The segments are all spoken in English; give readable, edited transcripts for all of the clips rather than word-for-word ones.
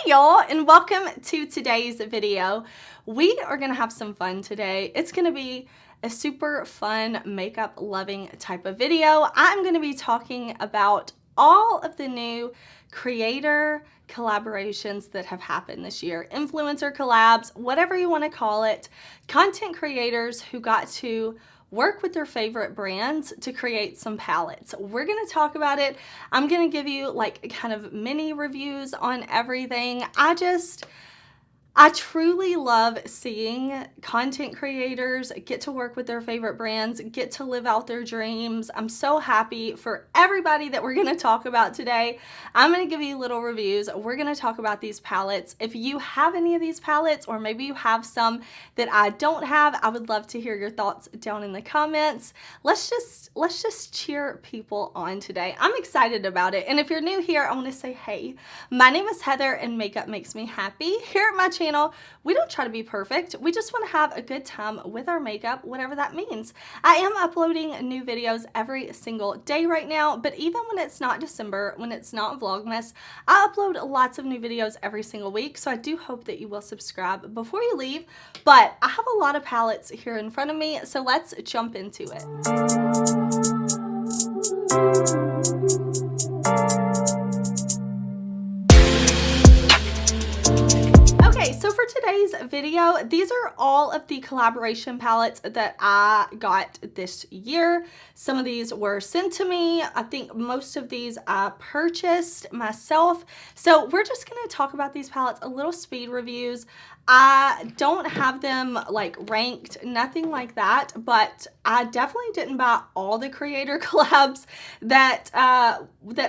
Hey y'all, and welcome to today's video. We are gonna have some fun today. It's gonna be a super fun makeup loving type of video. I'm gonna be talking about all of the new creator collaborations that have happened this year. Influencer collabs, whatever you want to call it. Content creators who got to work with their favorite brands to create some palettes. We're going to talk about it. I'm going to give you like kind of mini reviews on everything. I truly love seeing content creators get to work with their favorite brands, get to live out their dreams. I'm so happy for everybody that we're going to talk about today. I'm going to give you little reviews. We're going to talk about these palettes. If you have any of these palettes, or maybe you have some that I don't have, I would love to hear your thoughts down in the comments. Let's just cheer people on today. I'm excited about it. And if you're new here, I want to say, hey, my name is Heather and makeup makes me happy. Here at my channel, we don't try to be perfect. We just want to have a good time with our makeup, whatever that means. I am uploading new videos every single day right now, but even when it's not December, when it's not Vlogmas, I upload lots of new videos every single week, so I do hope that you will subscribe before you leave. But I have a lot of palettes here in front of me, so let's jump into it. So for today's video, these are all of the collaboration palettes that I got this year. Some of these were sent to me. I think most of these I purchased myself. So we're just going to talk about these palettes, a little speed reviews. I don't have them like ranked, nothing like that, but I definitely didn't buy all the creator collabs that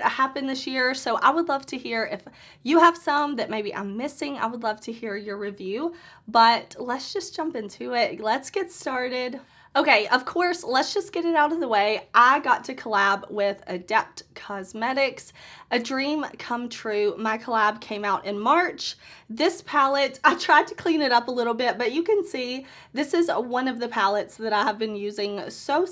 happened this year. So I would love to hear if you have some that maybe I'm missing. I would love to hear your review, but let's just jump into it. Let's get started. Okay, of course, let's just get it out of the way. I got to collab with Adept Cosmetics, a dream come true. My collab came out in March. This palette, I tried to clean it up a little bit, but you can see this is one of the palettes that I have been using so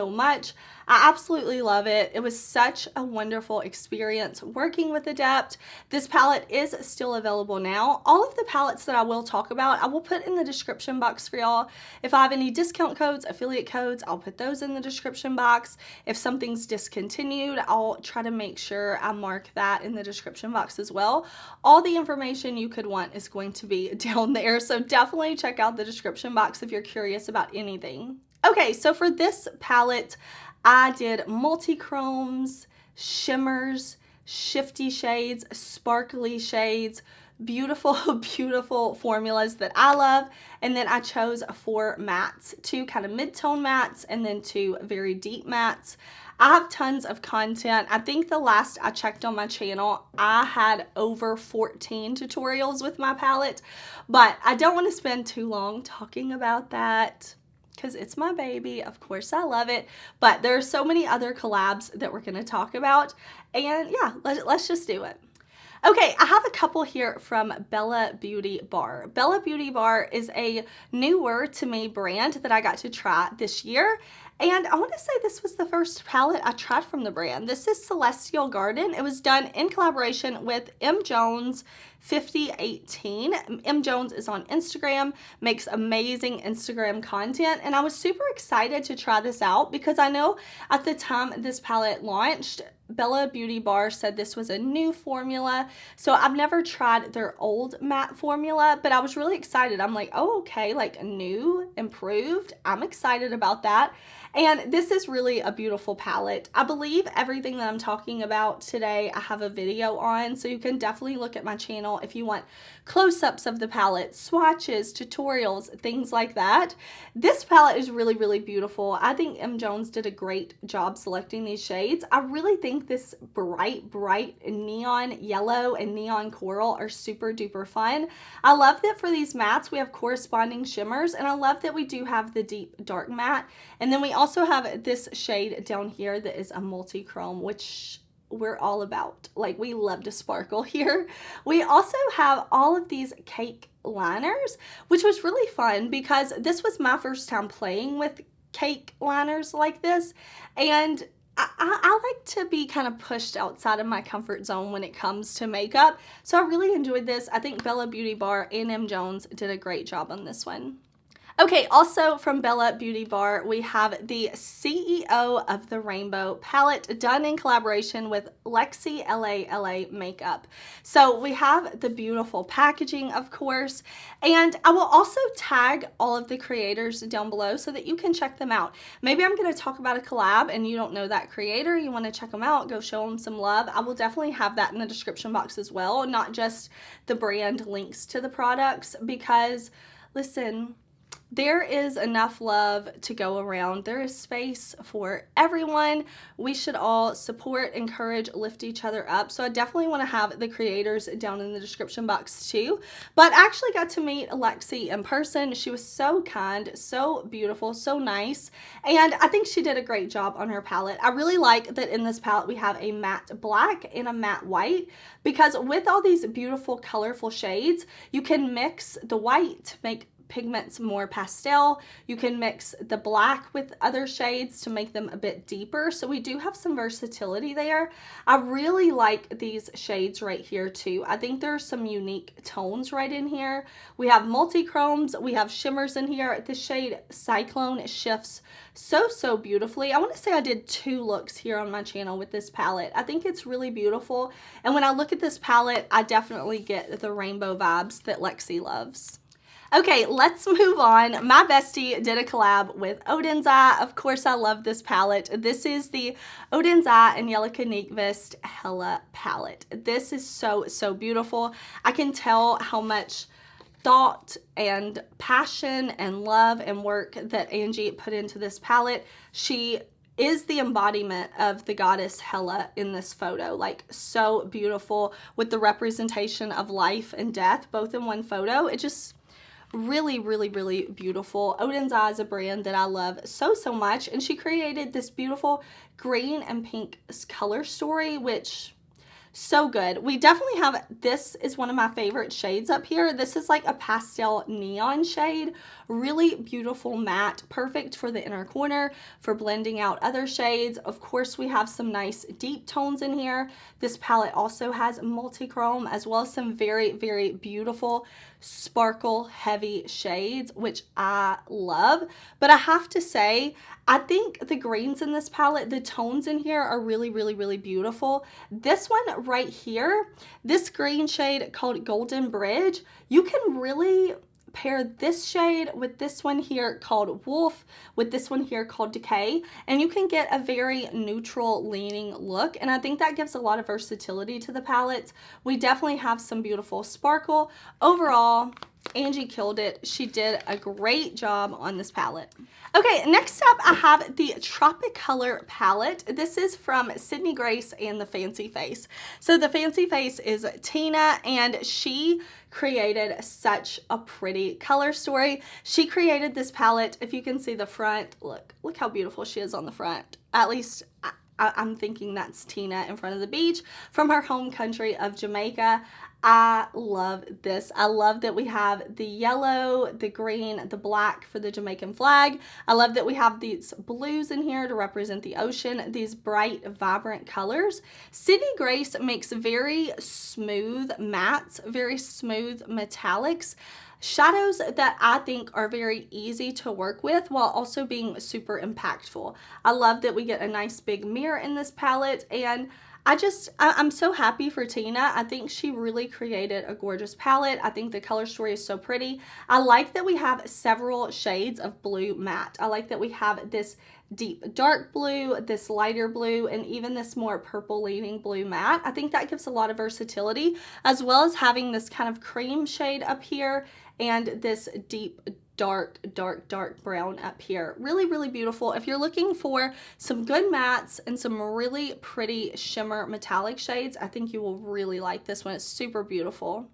much. I absolutely love it. It was such a wonderful experience working with Adept. This palette is still available now. All of the palettes that I will talk about, I will put in the description box for y'all. If I have any discount codes, affiliate codes, I'll put those in the description box. If something's discontinued, I'll try to make sure I mark that in the description box as well. All the information you could want is going to be down there, so definitely check out the description box if you're curious about anything. Okay, so for this palette, I did multi-chromes, shimmers, shifty shades, sparkly shades, beautiful formulas that I love. And then I chose 4 mattes, 2 kind of mid-tone mattes and then 2 very deep mattes. I have tons of content. I think the last I checked on my channel, I had over 14 tutorials with my palette, but I don't want to spend too long talking about that, because it's my baby. Of course I love it, but there are so many other collabs that we're going to talk about, and yeah, let's just do it. Okay, I have a couple here from Bella Beaute Bar. Bella Beaute Bar is a newer to me brand that I got to try this year. And I want to say this was the first palette I tried from the brand. This is Celestial Garden. It was done in collaboration with M. Jones 5018. M. Jones is on Instagram, makes amazing Instagram content. And I was super excited to try this out because I know at the time this palette launched, Bella Beaute Bar said this was a new formula. So I've never tried their old matte formula, but I was really excited. I'm like, oh, okay, like new, improved. I'm excited about that. And this is really a beautiful palette. I believe everything that I'm talking about today, I have a video on, so you can definitely look at my channel if you want close-ups of the palette, swatches, tutorials, things like that. This palette is really beautiful. I think M. Jones did a great job selecting these shades. I really think this bright neon yellow and neon coral are super duper fun. I love that for these mattes we have corresponding shimmers, and I love that we do have the deep dark matte. And then we also have this shade down here that is a multi-chrome, which we're all about. Like, we love to sparkle here. We also have all of these cake liners, which was really fun because this was my first time playing with cake liners like this, and I like to be kind of pushed outside of my comfort zone when it comes to makeup. So I really enjoyed this. I think Bella Beauty Bar and M. Jones did a great job on this one. Okay, also from Bella Beauty Bar, we have the CEO of the Rainbow palette done in collaboration with LexiLALAMakeup. So we have the beautiful packaging, of course, and I will also tag all of the creators down below so that you can check them out. Maybe I'm going to talk about a collab and you don't know that creator, you want to check them out, go show them some love. I will definitely have that in the description box as well, not just the brand links to the products, because listen, there is enough love to go around. There is space for everyone. We should all support, encourage, lift each other up. So I definitely want to have the creators down in the description box too. But I actually got to meet Lexi in person. She was so kind, so beautiful, so nice. And I think she did a great job on her palette. I really like that in this palette we have a matte black and a matte white, because with all these beautiful, colorful shades, you can mix the white to make pigments more pastel. You can mix the black with other shades to make them a bit deeper. So we do have some versatility there. I really like these shades right here too. I think there are some unique tones right in here. We have multi-chromes, we have shimmers in here. The shade Cyclone shifts so beautifully. I want to say I did 2 looks here on my channel with this palette. I think it's really beautiful. And when I look at this palette, I definitely get the rainbow vibes that Lexi loves. Okay, let's move on. My bestie did a collab with Oden's Eye. Of course, I love this palette. This is the Oden's Eye Angelica Nyqvist Hela palette. This is so beautiful. I can tell how much thought and passion and love and work that Angie put into this palette. She is the embodiment of the goddess Hela in this photo. Like, so beautiful with the representation of life and death, both in one photo. It just really beautiful. Oden's Eye is a brand that I love so much, and she created this beautiful green and pink color story, which so good. We definitely have, this is one of my favorite shades up here. This is like a pastel neon shade, really beautiful matte, perfect for the inner corner, for blending out other shades. Of course, we have some nice deep tones in here. This palette also has multi-chrome as well as some very beautiful sparkle heavy shades, which I love. But I have to say, I think the greens in this palette, the tones in here are really beautiful. This one right here, this green shade called Golden Bridge, you can really pair this shade with this one here called Wolf, with this one here called Decay, and you can get a very neutral leaning look, and I think that gives a lot of versatility to the palettes. We definitely have some beautiful sparkle. Overall, Angie killed it. She did a great job on this palette. Okay, next up I have the Tropicolor palette. This is from Sydney Grace and the Fancy Face. So the Fancy Face is Tina, and she created such a pretty color story. She created this palette. If you can see the front, look how beautiful she is on the front. At least I'm thinking that's Tina in front of the beach from her home country of Jamaica. I love this. I love that we have the yellow, the green, the black for the Jamaican flag. I love that we have these blues in here to represent the ocean, these bright, vibrant colors. Sydney Grace makes very smooth mattes, very smooth metallics, shadows that I think are very easy to work with while also being super impactful. I love that we get a nice big mirror in this palette, and I'm so happy for Tina. I think she really created a gorgeous palette. I think the color story is so pretty. I like that we have several shades of blue matte. I like that we have this deep dark blue, this lighter blue, and even this more purple leaning blue matte. I think that gives a lot of versatility, as well as having this kind of cream shade up here and this deep dark brown up here. Really beautiful. If you're looking for some good mattes and some really pretty shimmer metallic shades, I think you will really like this one. It's super beautiful.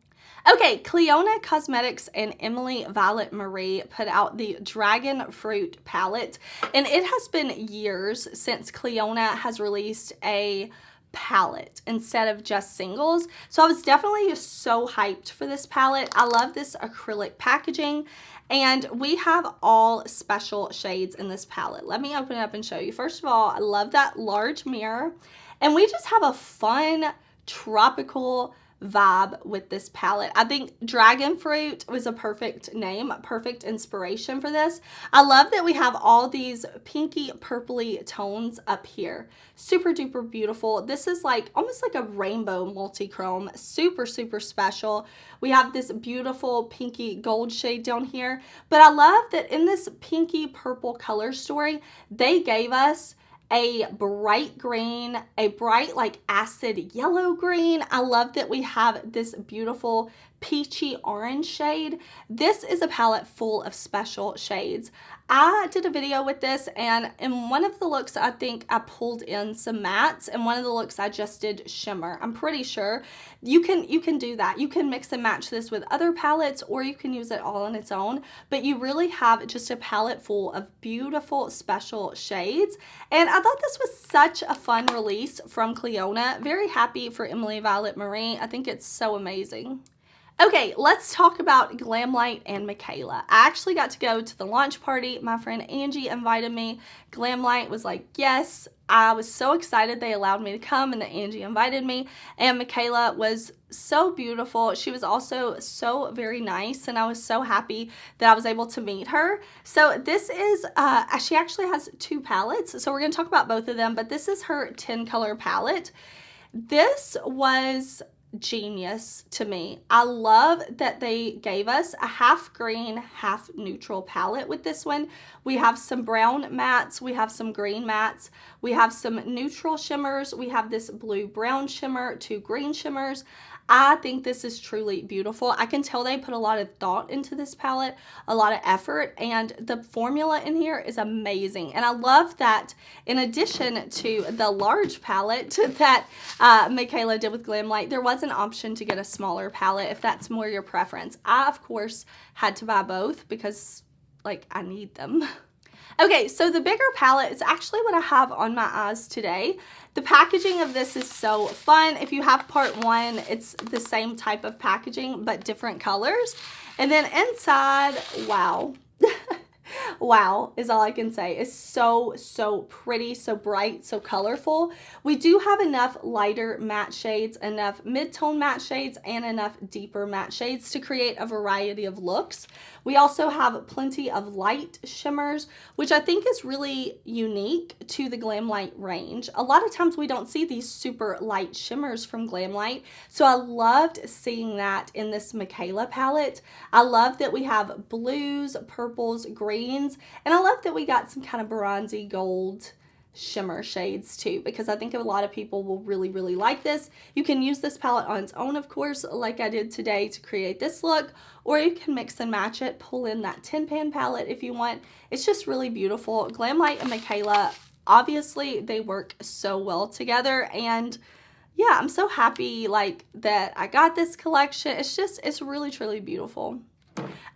Okay, Clionadh Cosmetics and Emily Violet Marie put out the Dragon Fruit palette, and it has been years since Clionadh has released a palette instead of just singles. So I was definitely so hyped for this palette. I love this acrylic packaging, and we have all special shades in this palette. Let me open it up and show you. First of all, I love that large mirror, and we just have a fun tropical vibe with this palette. I think Dragon Fruit was a perfect name, perfect inspiration for this. I love that we have all these pinky purpley tones up here. Super duper beautiful. This is like almost like a rainbow multi-chrome. Super, super special. We have this beautiful pinky gold shade down here, but I love that in this pinky purple color story, they gave us a bright green, a bright like acid yellow green. I love that we have this beautiful peachy orange shade. This is a palette full of special shades. I did a video with this, and in one of the looks I think I pulled in some mattes, and one of the looks I just did shimmer. I'm pretty sure you can do that. You can mix and match this with other palettes, or you can use it all on its own, but you really have just a palette full of beautiful special shades. And I thought this was such a fun release from Clionadh. Very happy for Emily Violet Marie. I think it's so amazing. Okay, let's talk about GlamLite and Mikayla. I actually got to go to the launch party. My friend Angie invited me. GlamLite was like, yes. I was so excited they allowed me to come and that Angie invited me. And Mikayla was so beautiful. She was also so very nice, and I was so happy that I was able to meet her. So this is, she actually has 2 palettes. So we're going to talk about both of them, but this is her 10 color palette. This was genius to me. I love that they gave us a half green, half neutral palette with this one. We have some brown mattes, we have some green mattes, we have some neutral shimmers, we have this blue brown shimmer, 2 green shimmers. I think this is truly beautiful. I can tell they put a lot of thought into this palette, a lot of effort, and the formula in here is amazing. And I love that in addition to the large palette that Mikayla did with GlamLite, there was an option to get a smaller palette if that's more your preference. I, of course, had to buy both because, like, I need them. Okay, so the bigger palette is actually what I have on my eyes today. The packaging of this is so fun. If you have part 1, it's the same type of packaging, but different colors. And then inside, wow. Wow is all I can say. It's so pretty, so bright, so colorful. We do have enough lighter matte shades, enough mid-tone matte shades, and enough deeper matte shades to create a variety of looks. We also have plenty of light shimmers, which I think is really unique to the GlamLite range. A lot of times we don't see these super light shimmers from GlamLite, so I loved seeing that in this Mikayla palette. I love that we have blues, purples, greens, and I love that we got some kind of bronzy gold shimmer shades too, because I think a lot of people will really like this. You can use this palette on its own, of course, like I did today to create this look, or you can mix and match it, pull in that tin pan palette if you want. It's just really beautiful. GlamLite and Mikayla, obviously they work so well together, and yeah, I'm so happy like that I got this collection. It's really truly beautiful.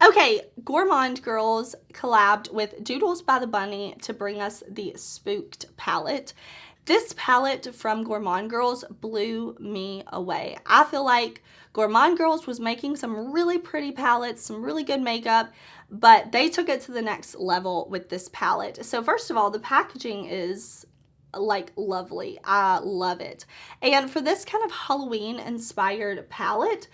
Okay, Gourmande Girls collabed with Doodles by the Bunny to bring us the Spooked palette. This palette from Gourmande Girls blew me away. I feel like Gourmande Girls was making some really pretty palettes, some really good makeup, but they took it to the next level with this palette. So first of all, the packaging is like lovely. I love it. And for this kind of Halloween inspired palette,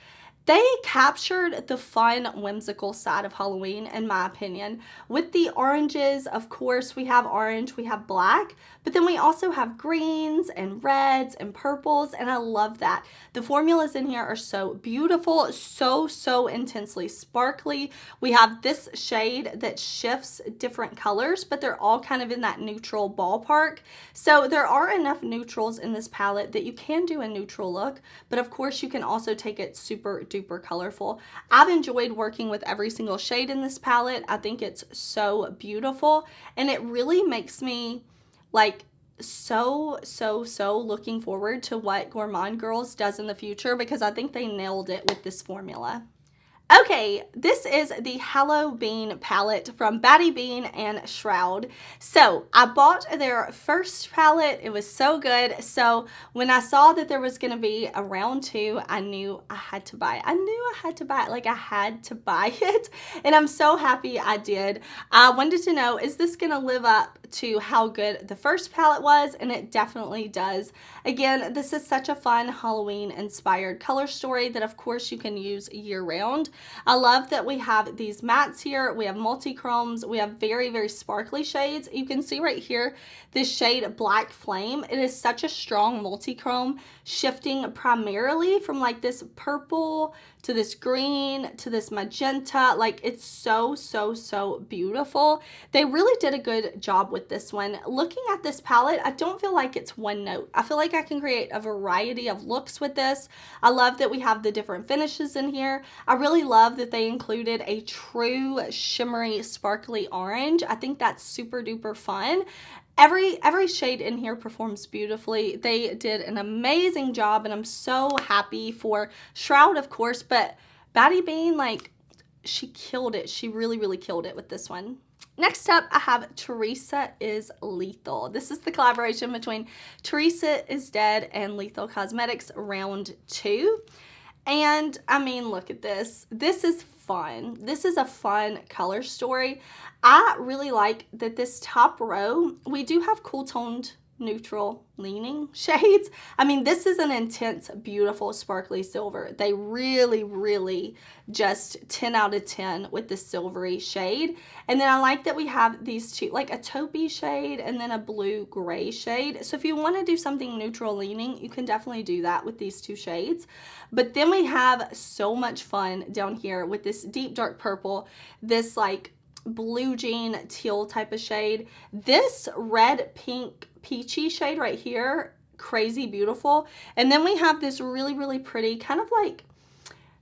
they captured the fun, whimsical side of Halloween, in my opinion. With the oranges, of course, we have orange, we have black, but then we also have greens and reds and purples, and I love that. The formulas in here are so beautiful, so intensely sparkly. We have this shade that shifts different colors, but they're all kind of in that neutral ballpark. So there are enough neutrals in this palette that you can do a neutral look, but of course you can also take it super duper colorful. I've enjoyed working with every single shade in this palette. I think it's so beautiful, and it really makes me like so looking forward to what Gourmande Girls does in the future, because I think they nailed it with this formula. Okay, this is the Hallobean palette from Beaute Bean and Shroud. So I bought their first palette. It was so good. So when I saw that there was going to be a round 2, I knew I had to buy it. I knew I had to buy it. Like, I had to buy it. And I'm so happy I did. I wanted to know, is this going to live up to how good the first palette was? And it definitely does. Again, this is such a fun Halloween inspired color story that of course you can use year round. I love that we have these mattes here. We have multi-chromes. We have very, very sparkly shades. You can see right here, this shade Black Flame. It is such a strong multi-chrome, shifting primarily from like this purple to this green to this magenta. Like, it's so, so, so beautiful. They really did a good job with this one. Looking at this palette, I don't feel like it's one note. I feel like I can create a variety of looks with this. I love that we have the different finishes in here. I really love that they included a true shimmery sparkly orange. I think that's super duper fun. Every shade in here performs beautifully. They did an amazing job, and I'm so happy for Shroud, of course, but Beaute Bean, like, she killed it. She really, really killed it with this one. Next up, I have Theresa is Lethal. This is the collaboration between Theresa is Dead and Lethal Cosmetics round 2. And I mean, look at this. This is fun. This is a fun color story. I really like that this top row, we do have cool toned neutral leaning shades. I mean, this is an intense, beautiful, sparkly silver. They really, really just 10 out of 10 with the silvery shade. And then I like that we have these two, like a taupey shade and then a blue gray shade. So if you want to do something neutral leaning, you can definitely do that with these two shades. But then we have so much fun down here with this deep dark purple, this like blue jean teal type of shade, this red pink peachy shade right here, crazy beautiful. And then we have this really, really pretty kind of like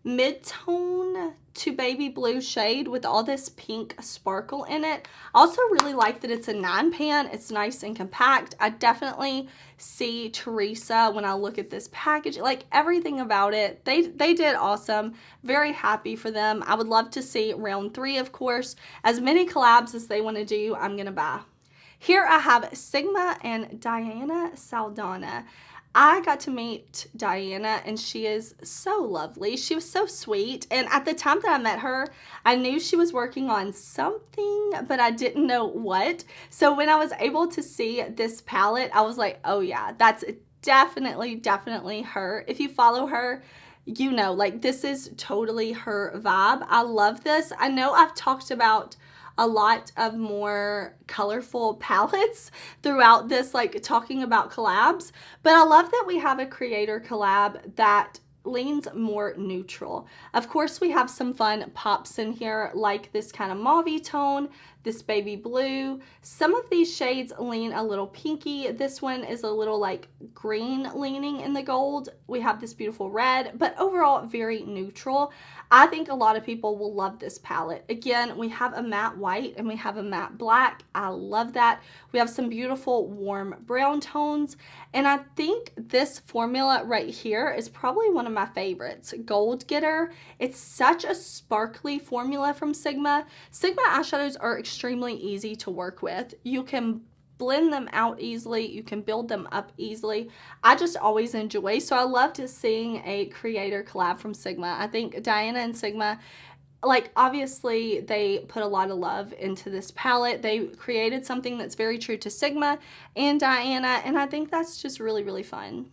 mid-tone to baby blue shade with all this pink sparkle in it. Also really like that it's a 9-pan. It's nice and compact. I definitely see Theresa when I look at this package. Like, everything about it, they did awesome. Very happy for them. I would love to see round 3, of course. As many collabs as they want to do, I'm gonna buy. Here I have Sigma and Diana Saldana. I got to meet Diana, and she is so lovely. She was so sweet, and at the time that I met her, I knew she was working on something, but I didn't know what. So when I was able to see this palette, I was like, oh yeah, that's definitely, definitely her. If you follow her, you know, like, this is totally her vibe. I love this. I know I've talked about a lot of more colorful palettes throughout this, like talking about collabs, but I love that we have a creator collab that leans more neutral. Of course, we have some fun pops in here, like this kind of mauve tone, this baby blue. Some of these shades lean a little pinky. This one is a little like green leaning in the gold. We have this beautiful red, but overall very neutral. I think a lot of people will love this palette. Again, we have a matte white and we have a matte black. I love that. We have some beautiful warm brown tones. And I think this formula right here is probably one of my favorites, Gold Getter. It's such a sparkly formula from Sigma. Sigma eyeshadows are extremely easy to work with. You can blend them out easily. You can build them up easily. I just always enjoy. So I loved seeing a creator collab from Sigma. I think Diana and Sigma, like, obviously they put a lot of love into this palette. They created something that's very true to Sigma and Diana, and I think that's just really, really fun.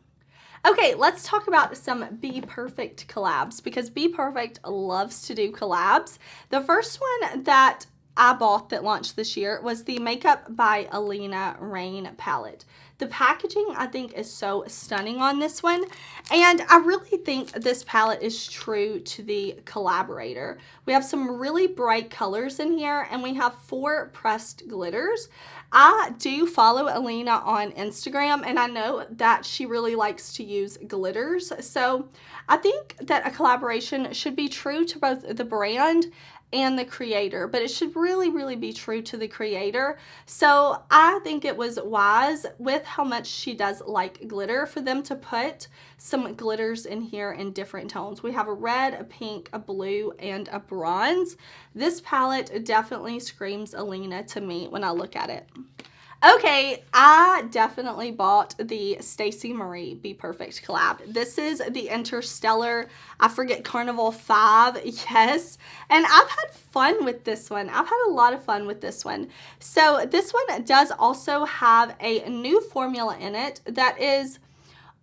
Okay, let's talk about some BPerfect collabs, because BPerfect loves to do collabs. The first one that I bought that launched this year was the Makeup by Alinna Rain palette. The packaging, I think, is so stunning on this one, and I really think this palette is true to the collaborator. We have some really bright colors in here, and we have 4 pressed glitters. I do follow Alinna on Instagram, and I know that she really likes to use glitters, so I think that a collaboration should be true to both the brand and the creator, but it should really, really be true to the creator. So I think it was wise, with how much she does like glitter, for them to put some glitters in here in different tones. We have a red, a pink, a blue, and a bronze. This palette definitely screams Alinna to me when I look at it. Okay, I definitely bought the Stacey Marie BPerfect collab. This is the Interstellar, I forget, Carnival 5, yes. And I've had fun with this one. I've had a lot of fun with this one. So this one does also have a new formula in it that is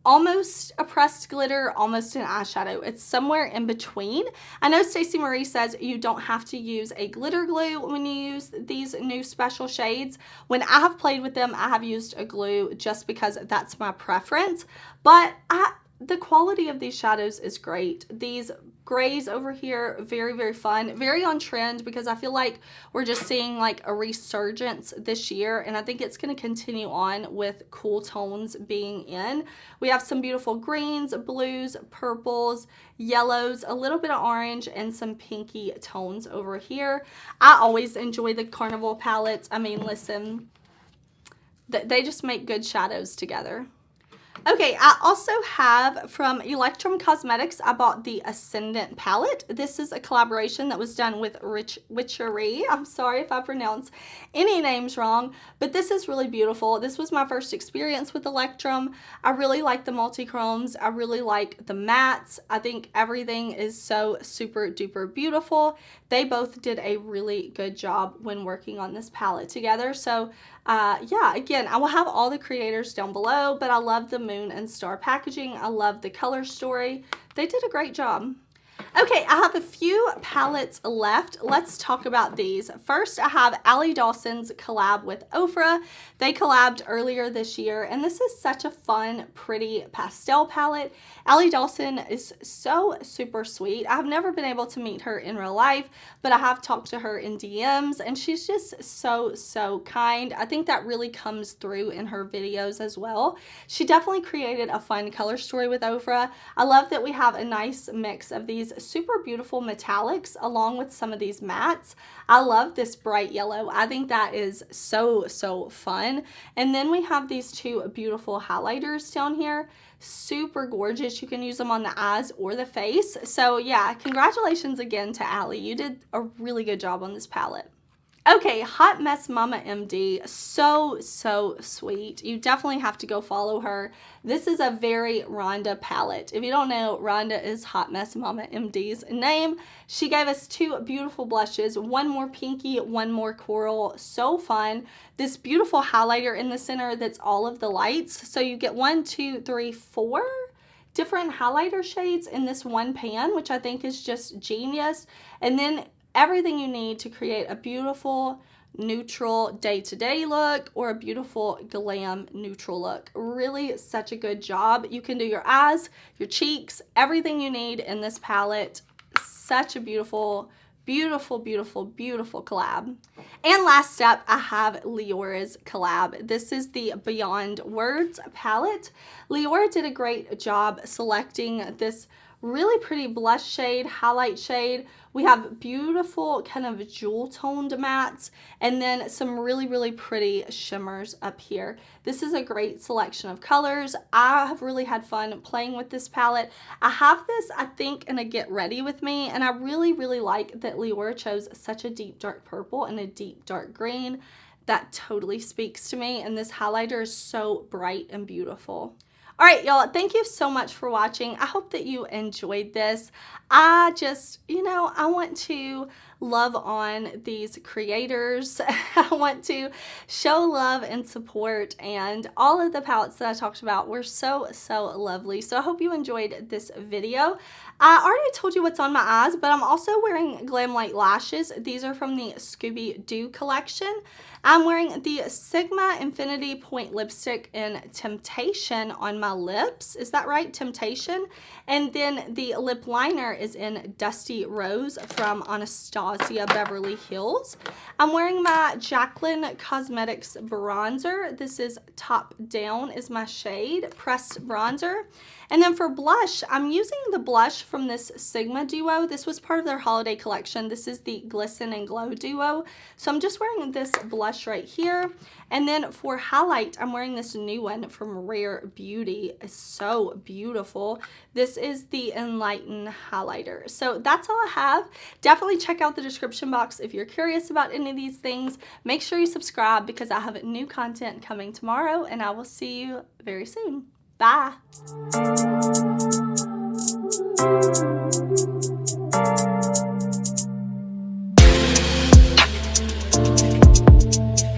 almost a pressed glitter, almost an eyeshadow. It's somewhere in between. I know Stacey Marie says you don't have to use a glitter glue when you use these new special shades. When I have played with them, I have used a glue just because that's my preference. But the quality of these shadows is great. These grays over here, very, very fun, very on trend, because I feel like we're just seeing like a resurgence this year, and I think it's going to continue on with cool tones being in. We have some beautiful greens, blues, purples, yellows, a little bit of orange, and some pinky tones over here. I always enjoy the Carnival palettes. I mean, listen, they just make good shadows together. Okay, I also have from Electrum Cosmetics, I bought the Ascendant palette. This is a collaboration that was done with Whitcharae. I'm sorry if I pronounce any names wrong, but this is really beautiful. This was my first experience with Electrum. I really like the multi-chromes. I really like the mattes. I think everything is so super duper beautiful. They both did a really good job when working on this palette together. So yeah, again, I will have all the creators down below, but I love the moon and star packaging. I love the color story. They did a great job. Okay, I have a few palettes left. Let's talk about these. First, I have Allie Dawson's collab with Ofra. They collabed earlier this year, and this is such a fun, pretty pastel palette. Allie Dawson is so super sweet. I've never been able to meet her in real life, but I have talked to her in DMs, and she's just so kind. I think that really comes through in her videos as well. She definitely created a fun color story with Ofra. I love that we have a nice mix of these super beautiful metallics along with some of these mattes. I love this bright yellow. I think that is so fun. And then we have these two beautiful highlighters down here. Super gorgeous. You can use them on the eyes or the face. So yeah, congratulations again to Allie. You did a really good job on this palette. Okay, Hot Mess Mama MD, so sweet. You definitely have to go follow her. This is a very Rhonda palette. If you don't know, Rhonda is Hot Mess Mama MD's name. She gave us two beautiful blushes, one more pinky, one more coral, so fun. This beautiful highlighter in the center that's all of the lights. So you get 1, 2, 3, 4 different highlighter shades in this one pan, which I think is just genius. And then everything you need to create a beautiful neutral day-to-day look or a beautiful glam neutral look. Really such a good job. You can do your eyes, your cheeks, everything you need in this palette. Such a beautiful collab. And last up, I have Leora's collab. This is the Beyond Words palette. Leora did a great job selecting this really pretty blush shade, highlight shade. We have beautiful kind of jewel toned mattes and then some really pretty shimmers up here. This is a great selection of colors. I have really had fun playing with this palette. I have this, I think, in a get ready with me, and I really like that Leora chose such a deep dark purple and a deep dark green. That totally speaks to me, and this highlighter is so bright and beautiful. All right, y'all, thank you so much for watching. I hope that you enjoyed this. I just, I want to love on these creators. I want to show love and support, and all of the palettes that I talked about were so lovely. So I hope you enjoyed this video. I already told you what's on my eyes, but I'm also wearing GlamLite lashes. These are from the Scooby-Doo collection. I'm wearing the Sigma Infinity Point lipstick in Temptation on my lips. Is that right? Temptation. And then the lip liner is in Dusty Rose from Anastasia. Nausea Beverly Hills. I'm wearing my Jaclyn Cosmetics bronzer. This is Top Down is my shade, pressed bronzer. And then for blush, I'm using the blush from this Sigma duo. This was part of their holiday collection. This is the Glisten and Glow duo. So I'm just wearing this blush right here. And then for highlight, I'm wearing this new one from Rare Beauty. It's so beautiful. This is the Enlighten highlighter. So that's all I have. Definitely check out the description box if you're curious about any of these things. Make sure you subscribe because I have new content coming tomorrow, and I will see you very soon. Bye.